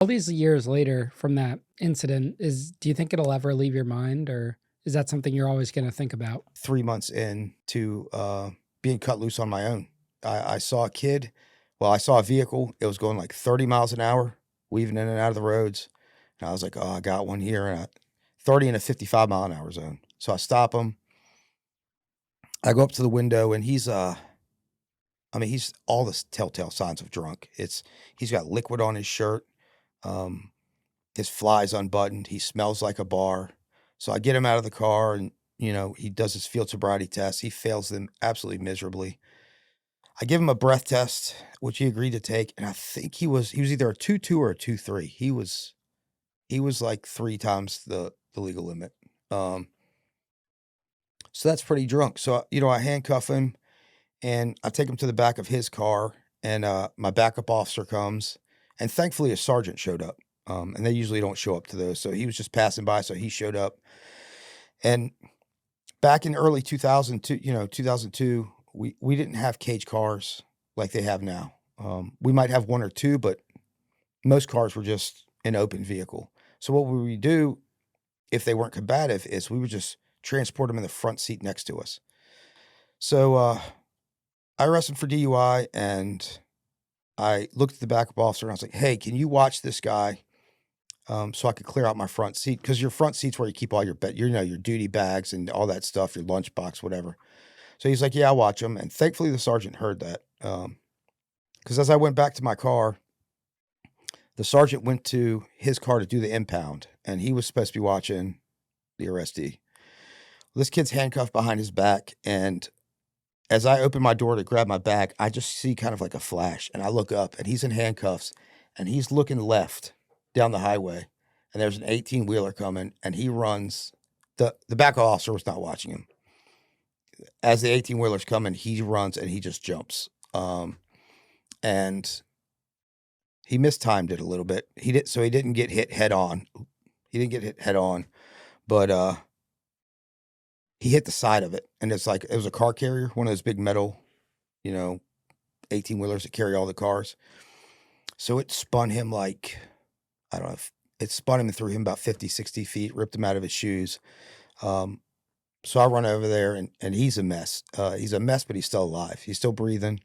All these years later from that incident, do you think it'll ever leave your mind, or is that something you're always gonna think about? 3 months into being cut loose on my own, I saw a kid. Well, I saw a vehicle. It was going like 30 miles an hour, weaving in and out of the roads. And I was like, oh, I got one here. 30 in a 55-mile-an-hour zone. So I stop him. I go up to the window, and I mean, he's all the telltale signs of drunk. He's got liquid on his shirt. Um, his fly's unbuttoned. He smells like a bar. So I get him out of the car, and he does his field sobriety test. He fails them absolutely miserably. I give him a breath test, which he agreed to take, and I think he was either a 2.2 or a 2.3. He was like 3 times the legal limit. So that's pretty drunk. So I handcuff him, and I take him to the back of his car, and my backup officer comes, and thankfully a sergeant showed up. And they usually don't show up to those, so he was just passing by, so he showed up. And back in early 2002, 2002, we didn't have cage cars like they have now. We might have one or two, but most cars were just an open vehicle. So what we would do if they weren't combative is we would just transport them in the front seat next to us. So I arrested him for DUI, and I looked at the backup officer, and I was like, "Hey, can you watch this guy so I could clear out my front seat? Because your front seat's where you keep all your duty bags and all that stuff, your lunchbox, whatever." So he's like, "Yeah, I'll watch him." And thankfully, the sergeant heard that. Because as I went back to my car, the sergeant went to his car to do the impound, and he was supposed to be watching the arrestee. This kid's handcuffed behind his back, and as I open my door to grab my bag, I just see kind of like a flash, and I look up, and he's in handcuffs, and he's looking left down the highway, and there's an 18-wheeler coming, and he runs. The backup officer was not watching him. As the 18-wheeler's coming, he runs, and he just jumps. And he mistimed it a little bit. So he didn't get hit head on. He didn't get hit head on, but he hit the side of it, and it was a car carrier, one of those big metal, 18-wheelers that carry all the cars. So it spun him like, I don't know, it spun him and threw him about 50, 60 feet, ripped him out of his shoes. So I run over there, and he's a mess. He's a mess, but he's still alive. He's still breathing.